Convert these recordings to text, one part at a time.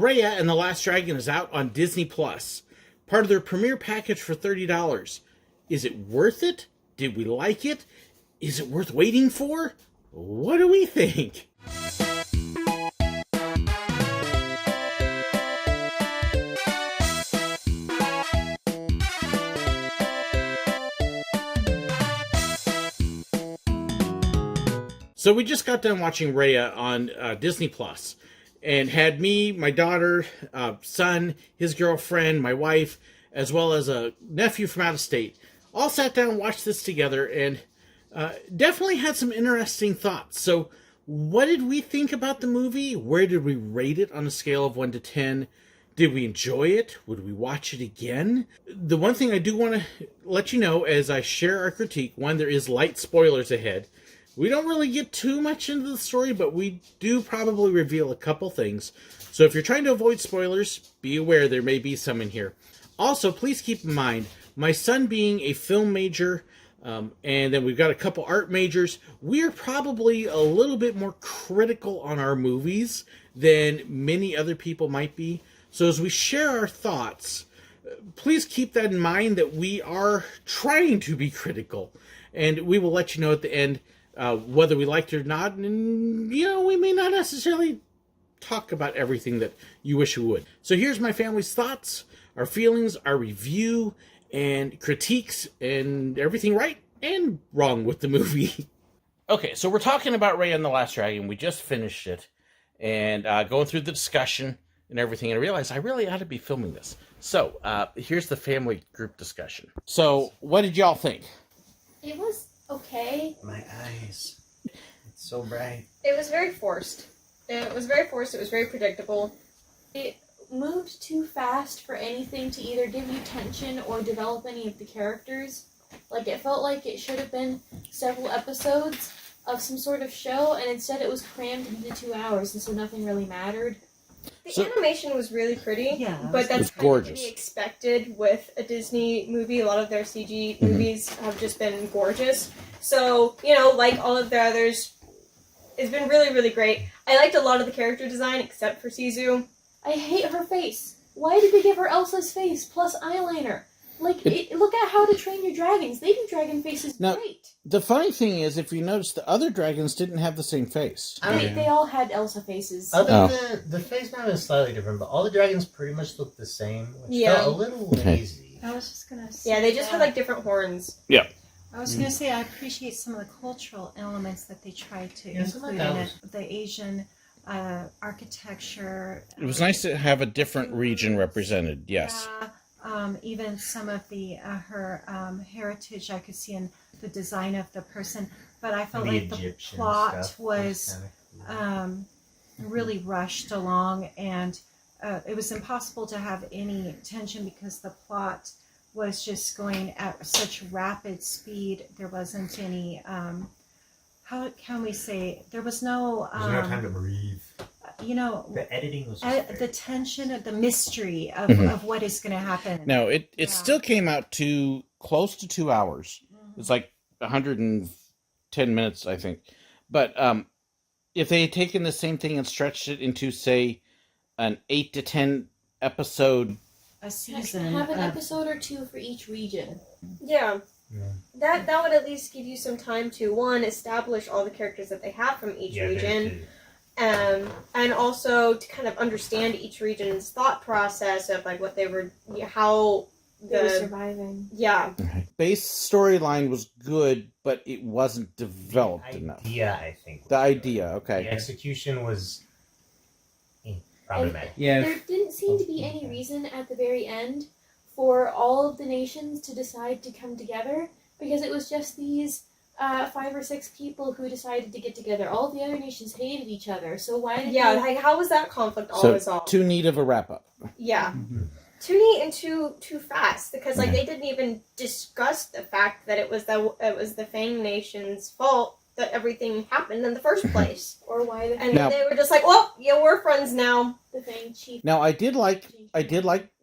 Raya and the Last Dragon is out on Disney Plus, part of their premiere package for $30. Is it worth it? Did we like it? Is it worth waiting for? What do we think? So we just got done watching Raya on Disney Plus, and had me, my daughter, son, his girlfriend, my wife, as well as a nephew from out of state, all sat down and watched this together, and definitely had some interesting thoughts. So what did we think about the movie? Where did we rate it on a scale of 1 to 10? Did we enjoy it? Would we watch it again? The one thing I do want to let you know as I share our critique, one, there is light spoilers ahead. We don't really get too much into the story, but we do probably reveal a couple things. So if you're trying to avoid spoilers, be aware there may be some in here. Also, please keep in mind, my son being a film major, and then we've got a couple art majors, we're probably a little bit more critical on our movies than many other people might be. So as we share our thoughts, please keep that in mind that we are trying to be critical. And we will let you know at the end whether we liked it or not. And, we may not necessarily talk about everything that you wish we would. So here's my family's thoughts, our feelings, our review, and critiques, and everything right and wrong with the movie. Okay, so we're talking about Raya and the Last Dragon. We just finished it, and going through the discussion and everything, and I realized I really ought to be filming this. So here's the family group discussion. So what did y'all think? It was okay. My eyes. It's so bright. It was very forced. It was very predictable. It moved too fast for anything to either give you tension or develop any of the characters. Like, it felt like it should have been several episodes of some sort of show, and instead it was crammed into 2 hours, and so nothing really mattered. The animation was really pretty, but that's kind of to be expected with a Disney movie. A lot of their CG movies have just been gorgeous. So, like all of the others, it's been really, really great. I liked a lot of the character design, except for Sisu. I hate her face. Why did they give her Elsa's face plus eyeliner? Like, look at How to Train Your Dragons. They do dragon faces great. The funny thing is, if you notice, the other dragons didn't have the same face. They all had Elsa faces. The face map is slightly different, but all the dragons pretty much look the same, which felt a little lazy. I was just going to say... Yeah, they just had, like, different horns. Yeah. I was going to say, I appreciate some of the cultural elements that they tried to include in it. The Asian architecture. It was nice to have a different region represented, yes. Even some of the her heritage I could see in the design of the person, but I felt like the plot was really rushed along, and it was impossible to have any tension because the plot was just going at such rapid speed. There wasn't any how can we say, there was no time to breathe. The editing was the tension, the mystery of what is going to happen. No, it still came out to close to 2 hours. It's like 110 minutes, I think. But if they had taken the same thing and stretched it into, say, an 8 to 10 episode, a season, have an episode or two for each region. Yeah. That would at least give you some time to, one, establish all the characters that they have from each region. And also to kind of understand each region's thought process of like what they were, how they were surviving. Yeah. Base storyline was good, but it wasn't developed enough. I think. The idea, okay. The execution was problematic. There didn't seem to be any reason at the very end for all of the nations to decide to come together, because it was just these 5 or 6 people who decided to get together. All the other nations hated each other, so why did like, how was that conflict all resolved? Too neat of a wrap-up. Yeah. Too neat and too fast, because like they didn't even discuss the fact that it was the Fang Nation's fault that everything happened in the first place. Or why they were just like, well, yeah, we're friends now. The Fang Chief. Now I did like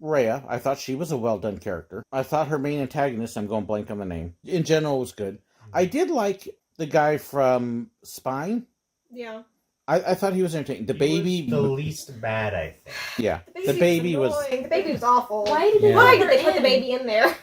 Raya. I thought she was a well done character. I thought her main antagonist, I'm going blank on the name, in general was good. I did like the guy from Spine. Yeah. I thought he was entertaining. The baby, the least bad, I think. yeah, the baby was. The baby was awful. Why did they Why put did they her put the in? baby in there?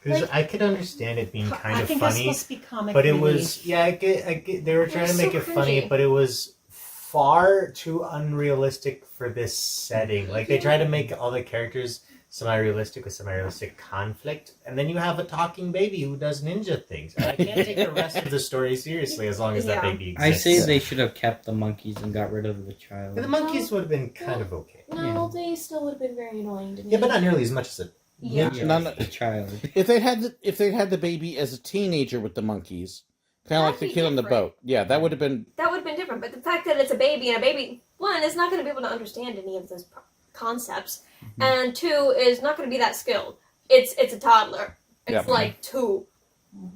Because I could understand it being kind I of think it's funny, supposed to be comic but it relief. was I get they were trying to was make so it funny, cringy. but it was far too unrealistic for this setting. Like they tried to make all the characters semi-realistic with semi-realistic conflict, and then you have a talking baby who does ninja things. I can't take the rest of the story seriously as long as that Yeah. baby I exists. say they should have kept the monkeys and got rid of the child. But the monkeys would have been kind of okay. No, they still would have been very annoying to me. Yeah, but not nearly as much as a Yeah. ninja. None- The child. If they'd had the baby as a teenager with the monkeys, kind of like That'd the be kid on the different. boat, yeah, that would have been. That would have been different. But the fact that it's a baby and a baby, one, is not going to be able to understand any of those concepts, and two, is not going to be that skilled. It's a toddler. It's Yeah. like 2.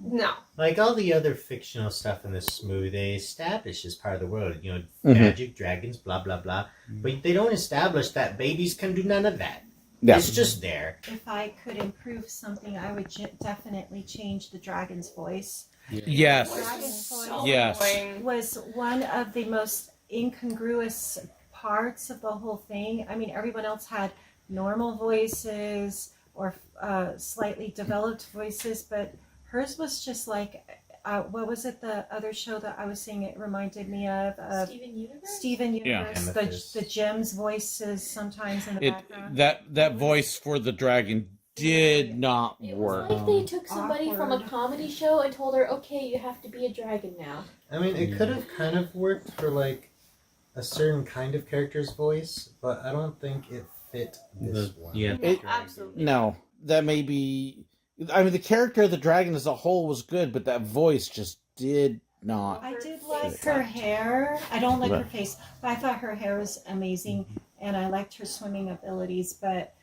No. Like all the other fictional stuff in this movie, they establish as part of the world, Mhm. magic, dragons, blah, blah, blah. But they don't establish that babies can do none of that. Yeah. It's just there. If I could improve something, I would definitely change the dragon's voice. Yes. Dragon's voice Yes. was one of the most incongruous parts of the whole thing. I mean, everyone else had normal voices or slightly developed voices, but hers was just like, what was it, the other show that I was saying it reminded me of? Steven Universe? Steven Universe, Amethyst. the Jim's voices sometimes in the background. That voice for the dragon did not It work. was like they took somebody from a Awkward. comedy show and told her, okay, you have to be a dragon now. I mean, it could have kind of worked for like a certain kind of character's voice, but I don't think it fit this one. Yeah. It- Absolutely. No, that may be. I mean, the character of the dragon as a whole was good, but that voice just did not. I did like her hair. I don't like her face, but I thought her hair was amazing, and I liked her swimming abilities. But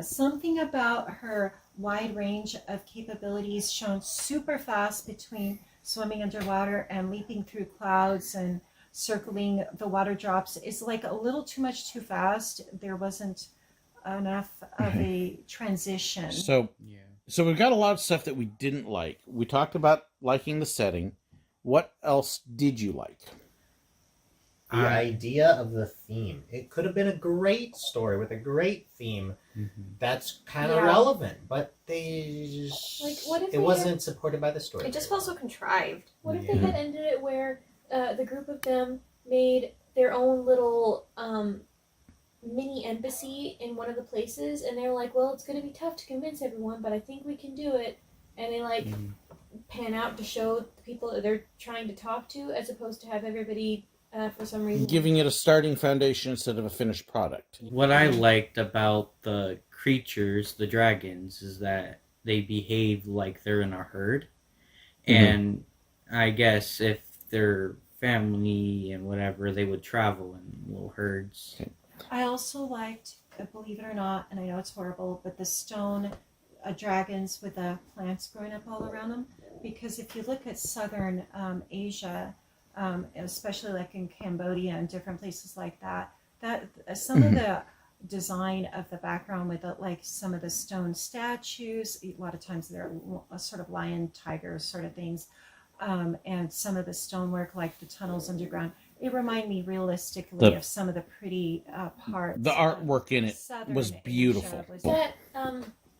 something about her wide range of capabilities, shown super fast between swimming underwater and leaping through clouds and circling the water drops, is like a little too much too fast. There wasn't enough of a transition. So we've got a lot of stuff that we didn't like. We talked about liking the setting. What else did you like? The idea of the theme. It could have been a great story with a great theme that's kind of Yeah. relevant, but they just. Like, what if it they wasn't supported by the story. It just felt so contrived. What if they had ended it where the group of them made their own little mini embassy in one of the places, and they were like, well, it's going to be tough to convince everyone, but I think we can do it. And they like pan out to show the people that they're trying to talk to, as opposed to have everybody for some reason. Giving it a starting foundation instead of a finished product. What I liked about the creatures, the dragons, is that they behave like they're in a herd. And I guess if they're family and whatever, they would travel in little herds. I also liked, believe it or not, and I know it's horrible, but the stone dragons with the plants growing up all around them. Because if you look at southern Asia, especially like in Cambodia and different places like that, some of the design of the background with like some of the stone statues, a lot of times they're sort of lion, tiger sort of things, and some of the stonework like the tunnels underground. It reminded me realistically of some of the pretty parts. The artwork in it was beautiful. That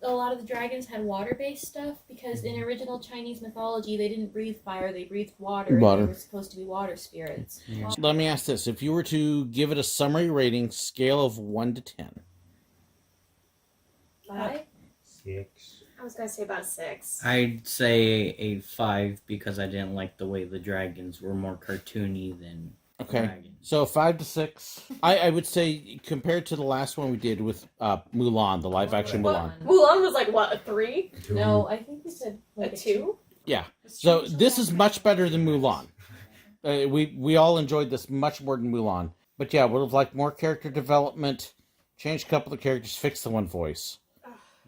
a lot of the dragons had water-based stuff, because in original Chinese mythology they didn't breathe fire, they breathed water. Water. And they were supposed to be water spirits. Let me ask this. If you were to give it a summary rating, scale of 1 to 10. 5? 6. I was going to say about 6. I'd say a 5 because I didn't like the way the dragons were more cartoony than Okay. dragons. So 5 to 6. I would say, compared to the last one we did with Mulan, the live-action Mulan. Mulan was like, what, a 3? No, I think we said like A 2? Yeah. So this is much better than Mulan. We all enjoyed this much more than Mulan. But yeah, would have liked more character development, change a couple of characters, fix the one voice.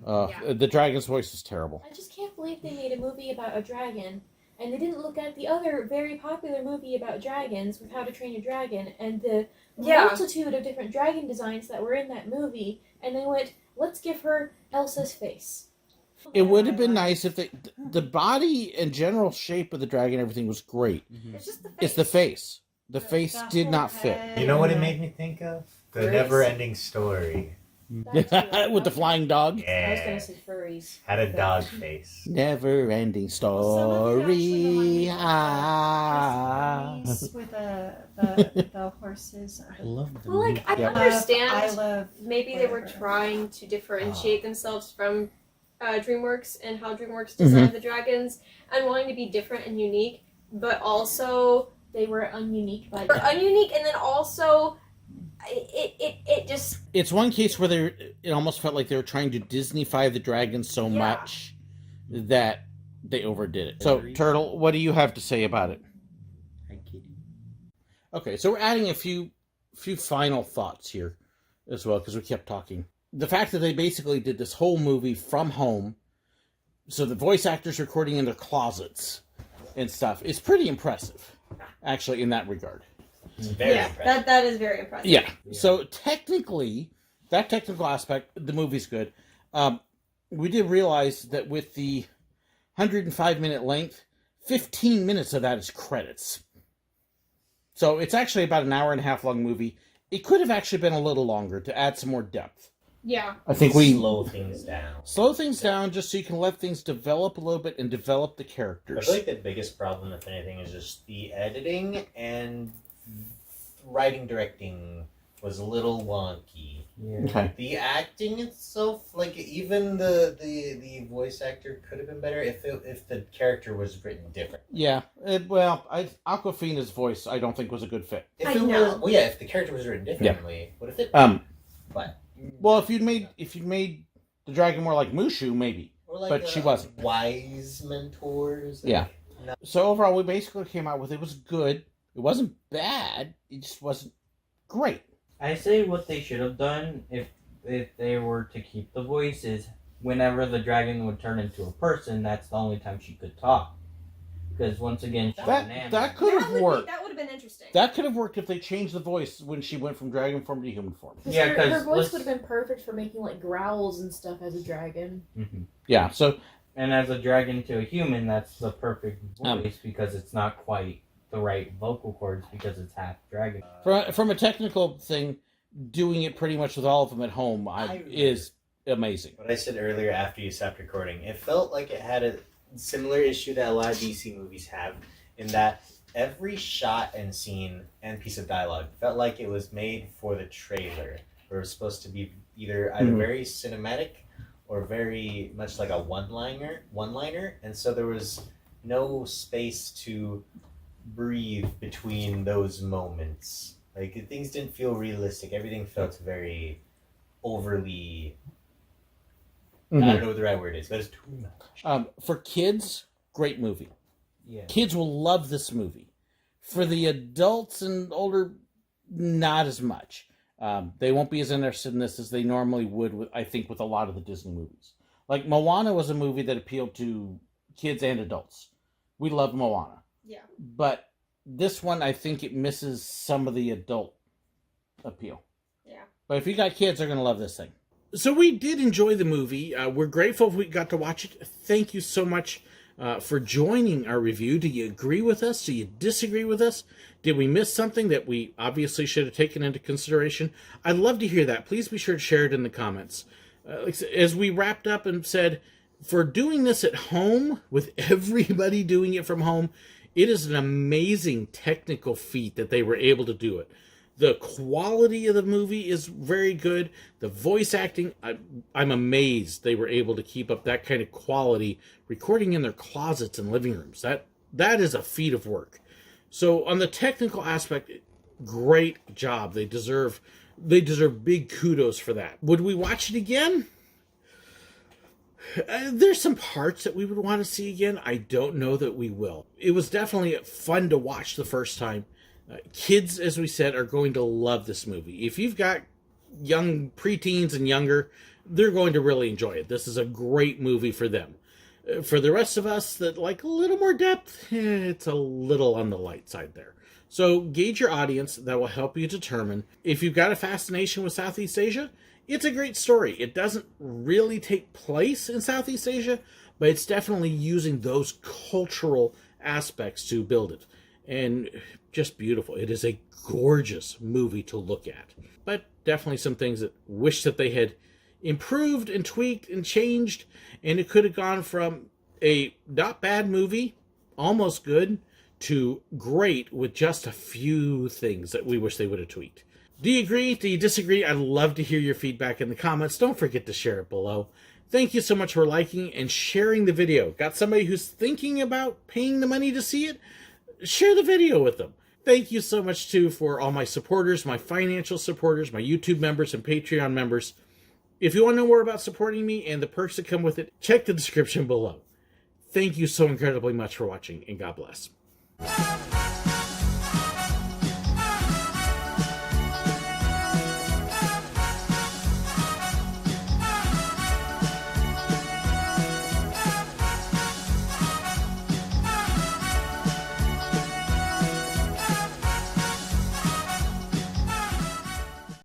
The dragon's voice is terrible. I just can't believe they made a movie about a dragon, and they didn't look at the other very popular movie about dragons, with How to Train Your Dragon, and the multitude of different dragon designs that were in that movie, and they went, let's give her Elsa's face. It would have been nice if the body and general shape of the dragon, everything was great. It's just the face. It's the face. The face The did whole not fit. head. You know what it made me think of? The Furries. never-ending story. With the flying dog. Yeah. I was gonna say furries. Had a dog face. Never ending Some of it actually reminded me story. of the series with the horses. I love them. Well, like I Yeah. understand. I love. Maybe they were whatever. trying to differentiate themselves from DreamWorks and how DreamWorks Mm-hmm. designed the dragons and wanting to be different and unique, but also They were ununique by or ununique, and then also it just It's one case where it almost felt like they were trying to Disneyfy the dragon so Yeah. much that they overdid it. So, Turtle, what do you have to say about it? Hi, kitty. Okay, so we're adding a few final thoughts here as well, because we kept talking. The fact that they basically did this whole movie from home, so the voice actors recording in their closets and stuff, is pretty impressive, actually, in that regard. It's very yeah, impressive. that is very impressive. Yeah. So technically, that technical aspect, the movie's good. We did realize that with the 105-minute length, 15 minutes of that is credits. So it's actually about an hour and a half long movie. It could have actually been a little longer to add some more depth. Yeah. I think we slow things down. slow things down just so you can let things develop a little bit and develop the I characters. feel like the biggest problem, if anything, is just the editing and writing, directing was a little wonky. Yeah. Okay. The acting itself, like even the voice actor could have been better if the character was written different. Yeah. Aquafina's voice, I don't think was a good fit. If I it know. was, well, yeah, if the character was written differently, would have fit. But Well, if you'd made the dragon more like Mushu, maybe. or like but she wasn't. Wise mentors. Yeah. So overall, we basically came out with it was good. It wasn't bad. It just wasn't great. I say what they should have done if they were to keep the voice is whenever the dragon would turn into a person, that's the only time she could talk. Because once again, she's an animal. That could have worked. That would have been interesting. That could have worked if they changed the voice when she went from dragon form to human form. Yeah, her 'cause voice let's- would have been perfect for making like growls and stuff as a dragon. Mhm. Yeah. So And as a dragon to a human, that's the perfect Um, voice because it's not quite the right vocal cords because it's half dragon. from a technical thing, doing it pretty much with all of them at home is amazing. What I said earlier after you stopped recording, it felt like it had a similar issue that a lot of DC movies have, in that every shot and scene and piece of dialogue felt like it was made for the trailer. Or it was supposed to be either Mhm. very cinematic or very much like a one-liner, and so there was no space to breathe between those moments. Like things didn't feel realistic. Everything felt very overly. I don't know what the right word is, but it's too much. For kids, great movie. Yeah. Kids will love this movie. For the adults and older, not as much. They won't be as interested in this as they normally would, with a lot of the Disney movies. Like Moana was a movie that appealed to kids and adults. We love Moana. Yeah. But this one, I think it misses some of the adult appeal. Yeah. But if you got kids, they're going to love this thing. So we did enjoy the movie. We're grateful we got to watch it. Thank you so much for joining our review. Do you agree with us? Do you disagree with us? Did we miss something that we obviously should have taken into consideration? I'd love to hear that. Please be sure to share it in the comments. As we wrapped up and said, for doing this at home, with everybody doing it from home, it is an amazing technical feat that they were able to do it. The quality of the movie is very good. The voice acting, I'm amazed they were able to keep up that kind of quality, recording in their closets and living rooms. That is a feat of work. So on the technical aspect, great job. They deserve big kudos for that. Would we watch it again? There's some parts that we would want to see again. I don't know that we will. It was definitely fun to watch the first time. Kids, as we said, are going to love this movie. If you've got young preteens and younger, they're going to really enjoy it. This is a great movie for them. For the rest of us that like a little more depth, it's a little on the light side there. So gauge your audience. That will help you determine. If you've got a fascination with Southeast Asia, it's a great story. It doesn't really take place in Southeast Asia, but it's definitely using those cultural aspects to build it. And just beautiful. It is a gorgeous movie to look at. But definitely some things that wish that they had improved and tweaked and changed, and it could have gone from a not bad movie, almost good, to great with just a few things that we wish they would have tweaked. Do you agree? Do you disagree? I'd love to hear your feedback in the comments. Don't forget to share it below. Thank you so much for liking and sharing the video. Got somebody who's thinking about paying the money to see it? Share the video with them. Thank you so much, too, for all my supporters, my financial supporters, my YouTube members, and Patreon members. If you want to know more about supporting me and the perks that come with it, check the description below. Thank you so incredibly much for watching, and God bless.